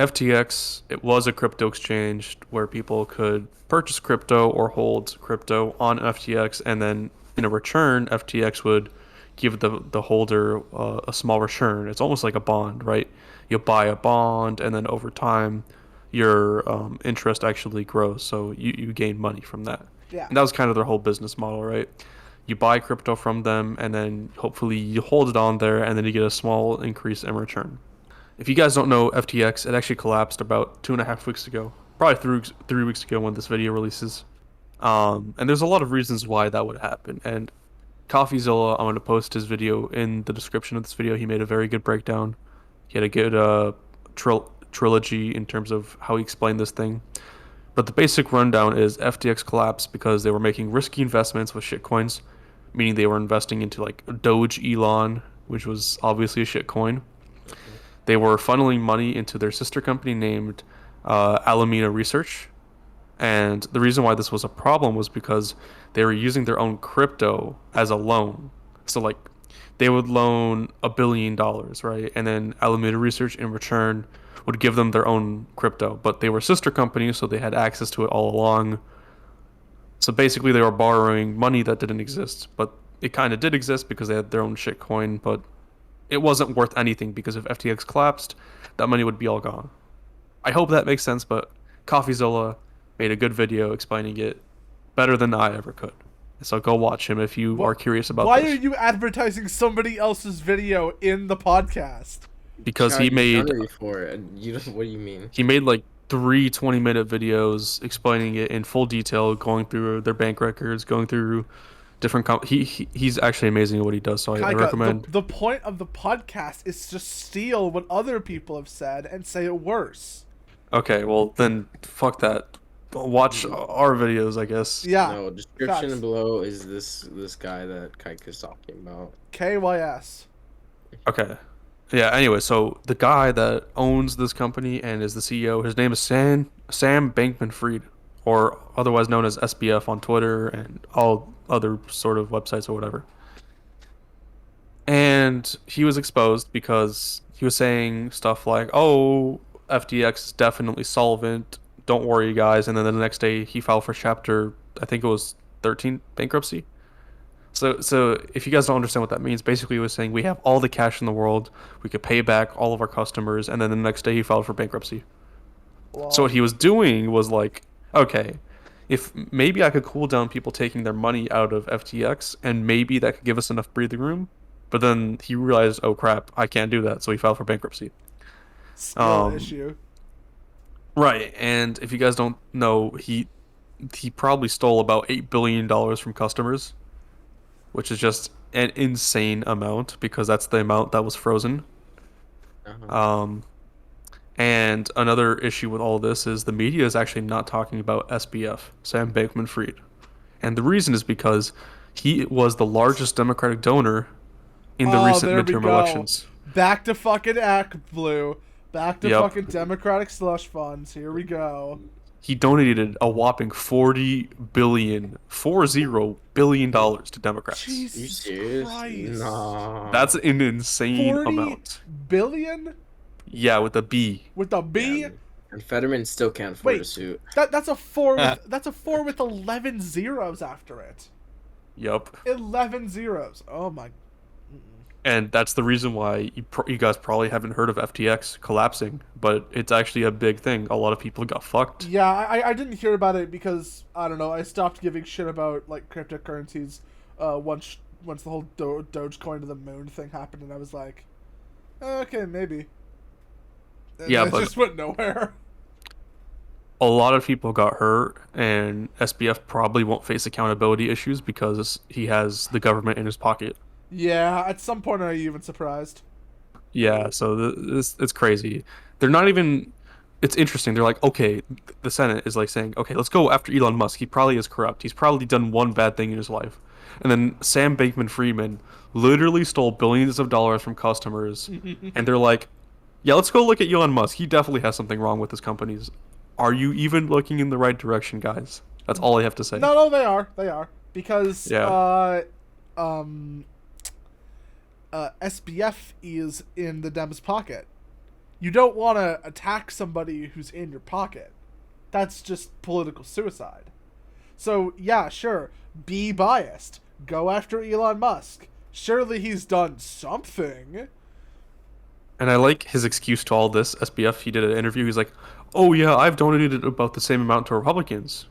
FTX, it was a crypto exchange where people could purchase crypto or hold crypto on FTX, and then in a return, FTX would give the holder a small return. It's almost like a bond, right? You buy a bond, and then over time, your interest actually grows, so you gain money from that. Yeah. And that was kind of their whole business model, right? You buy crypto from them, and then hopefully you hold it on there, and then you get a small increase in return. If you guys don't know FTX, it actually collapsed about 2.5 weeks ago, probably 3 weeks ago when this video releases. And there's a lot of reasons why that would happen. And CoffeeZilla, I'm going to post his video in the description of this video. He made a very good breakdown. He had a good trilogy in terms of how he explained this thing. But the basic rundown is FTX collapsed because they were making risky investments with shitcoins, meaning they were investing into like Doge Elon, which was obviously a shitcoin. Mhm. They were funneling money into their sister company named Alameda Research. And the reason why this was a problem was because they were using their own crypto as a loan. So, like, they would loan $1 billion, right? And then Alameda Research in return would give them their own crypto. But they were sister companies, so they had access to it all along. So basically, they were borrowing money that didn't exist. But it kind of did exist because they had their own shitcoin, but it wasn't worth anything because if FTX collapsed, that money would be all gone. I hope that makes sense, but CoffeeZilla made a good video explaining it better than I ever could. So go watch him if you are curious about Why are this. you advertising somebody else's video in the podcast? Because Chao, he you've done made it before, and you don't. What do you mean? he made like three 20-minute videos explaining it in full detail, going through their bank records, going through different he's actually amazing at what he does, so I KYKA, recommend. the point of the podcast is to steal what other people have said and say it worse. Okay, well then fuck that. Watch our videos, I guess. Yeah. No, description facts. below is this guy that KYKA's talking about. KYS. Okay. Yeah, anyway, so the guy that owns this company and is the CEO, his name is Sam Bankman-Fried, or otherwise known as SBF on Twitter and all other sort of websites or whatever. And he was exposed because he was saying stuff like, "Oh, FTX is definitely solvent. Don't worry, guys." And then the next day he filed for chapter, I think it was 13 bankruptcy. So if you guys don't understand what that means, basically he was saying we have all the cash in the world, we could pay back all of our customers, and then the next day he filed for bankruptcy. So Well, what he was doing was like, okay, if maybe I could cool down people taking their money out of FTX, and maybe that could give us enough breathing room. But then he realized, oh crap, I can't do that, so he filed for bankruptcy. skill Um, issue. right, and if you guys don't know, he probably stole about $8 billion from customers, which is just an insane amount because that's the amount that was frozen. Uh-huh. Um, and another issue with all this is the media is actually not talking about SBF, Sam Bankman-Fried. And the reason is because he was the largest Democratic donor in the Oh, recent there we midterm go. elections. Back to fucking Act Blue. Back to Yep. fucking Democratic slush funds. Here we go. He donated a whopping $40 billion to Democrats. You Jesus serious? Christ. Nah. That's an insane 40 amount. billion Yeah, with a B. with a B? Yeah, and Fetterman still can't afford Wait. a suit. That's a 4 with that's a 4 with 11 zeros after it. Yup. 11 zeros. Oh my. And that's the reason why you guys probably haven't heard of FTX collapsing, but it's actually a big thing. A lot of people got fucked. Yeah, I didn't hear about it because I don't know. I stopped giving shit about like cryptocurrencies once the whole Dogecoin to the moon thing happened, and I was like, okay, maybe. And Yeah, it but just went nowhere. a lot of people got hurt, and SBF probably won't face accountability issues because he has the government in his pocket. Yeah, at some point are you even surprised? Yeah, so this it's crazy. They're not even. It's interesting. They're like, okay, the Senate is like saying, okay, let's go after Elon Musk. He probably is corrupt. He's probably done one bad thing in his life. And then Sam Bankman-Fried literally stole billions of dollars from customers, and they're like, yeah, let's go look at Elon Musk. He definitely has something wrong with his companies. Are you even looking in the right direction, guys? That's all I have to say. No, they are because Yeah. SBF is in the Dems' pocket. you don't want to attack somebody who's in your pocket. That's just political suicide. So, yeah, sure, be biased. Go after Elon Musk. Surely he's done something. And I like his excuse to all this. SBF, he did an interview. He's like, "Oh yeah, I've donated about the same amount to Republicans,"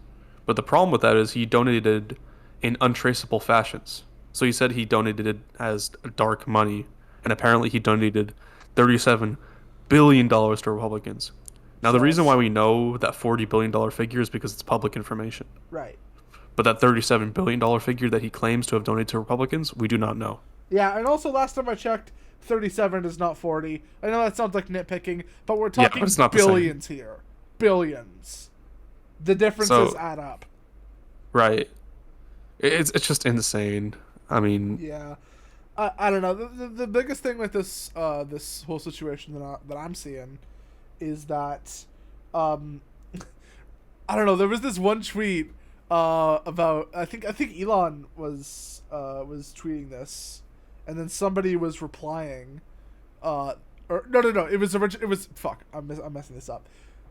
but the problem with that is he donated in untraceable fashions. So he said he donated it as dark money, and apparently he donated $37 billion to Republicans. Now the So reason it's why we know that $40 billion figure is because it's public information. right. But that $37 billion figure that he claims to have donated to Republicans, we do not know. Yeah, and also last time I checked, 37 is not 40. I know that sounds like nitpicking, but we're Yeah, talking but it's not the same. billions here. Billions. The differences So, add up. right. It's just insane. I mean, Yeah. I don't know. The biggest thing with this whole situation that I'm seeing is that um I don't know. There was this one tweet about I think Elon was tweeting this, and then somebody was replying, or no. It was it was fuck. I'm messing this up.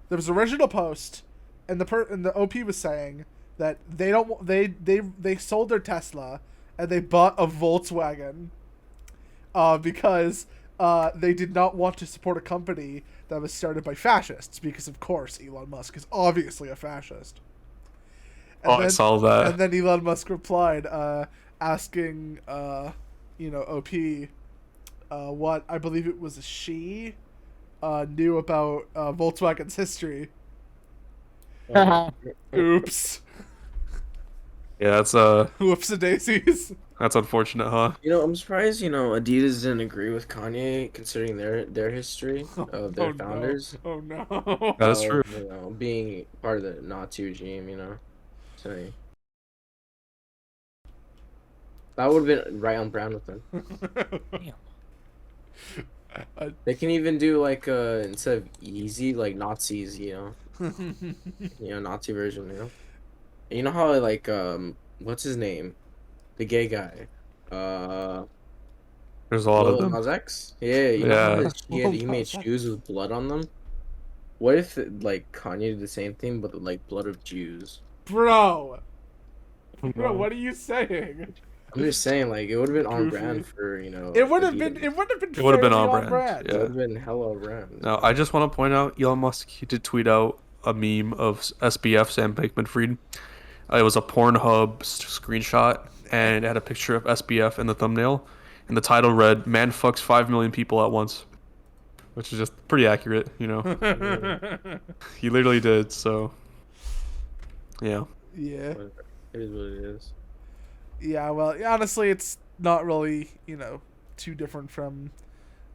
There was an original post, and the OP was saying that they sold their Tesla, and they bought a Volkswagen, because they did not want to support a company that was started by fascists, because of course Elon Musk is obviously a fascist. And I saw that. And then Elon Musk replied, asking, OP, what I believe it was she knew about Volkswagen's history. Oops. Yeah, Whoops-a-daisies. that's unfortunate, huh? I'm surprised, Adidas didn't agree with Kanye considering their history of their founders. Oh no. That is true. Being part of the Nazi regime, So that would have been right on brand with them. They can even do like instead of easy, like Nazis, Nazi version, You know how like what's his name? The gay guy. There's a lot of Lil them. Nas X? Yeah, you know how he made shoes with blood on them? What if like Kanye did the same thing but like blood of Jews? Bro, what are you saying? I'm just saying, like, it would have been on brand for, It would have been. Adidas. It would have been. It would have been fairly on brand. It Yeah. would have been hella on brand. Now, I just want to point out, Elon Musk, he did tweet out a meme of SBF, Sam Bankman-Fried. It was a Pornhub screenshot, and it had a picture of SBF in the thumbnail, and the title read, "Man fucks 5 million people at once," which is just pretty accurate, He literally did, so, yeah. Yeah. It is what it is. Yeah. Well, honestly, it's not really too different from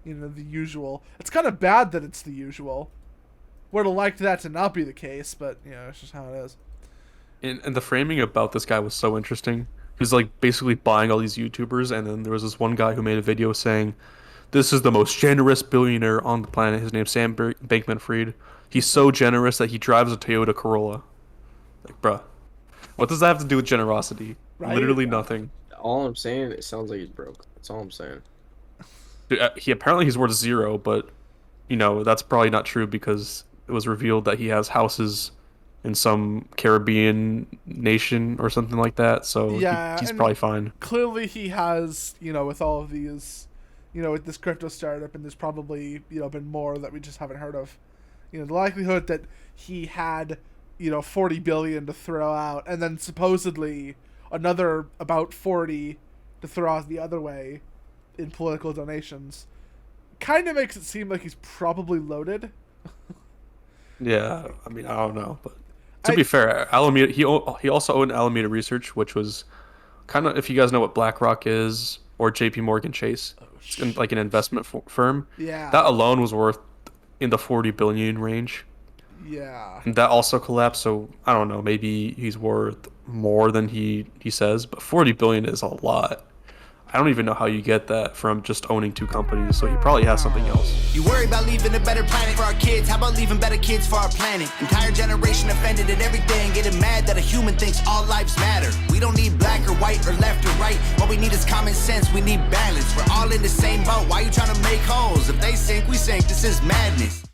the usual. It's kind of bad that it's the usual. Would have liked that to not be the case, but it's just how it is. And the framing about this guy was so interesting. He was like basically buying all these YouTubers, and then there was this one guy who made a video saying, "This is the most generous billionaire on the planet. His name's Sam Bankman-Fried. He's so generous that he drives a Toyota Corolla." Like, bruh, what does that have to do with generosity? Right? Literally nothing. All I'm saying, it sounds like he's broke. That's all I'm saying. Dude, he's worth zero, but that's probably not true because it was revealed that he has houses in some Caribbean nation or something like that. So Yeah, he's and probably fine. Clearly, he has with all of these, with this crypto startup, and there's probably been more that we just haven't heard of. The likelihood that he had 40 billion to throw out, and then supposedly another about 40 to throw out the other way in political donations, kind of makes it seem like he's probably loaded. Yeah, I mean, I don't know, but to be fair, Alameda he also owned Alameda Research, which was kind of, if you guys know what BlackRock is or JP Morgan Chase, it's like an investment firm. Yeah. That alone was worth in the 40 billion range. Yeah. And that also collapsed, so I don't know, maybe he's worth more than he says, but 40 billion is a lot. I don't even know how you get that from just owning 2 companies. So he probably has something else. You worry about leaving a better planet for our kids. How about leaving better kids for our planet? Entire generation offended at everything, getting mad that a human thinks all lives matter. We don't need black or white or left or right. What we need is common sense. We need balance. We're all in the same boat. Why you trying to make holes? If they sink, we sink. This is madness.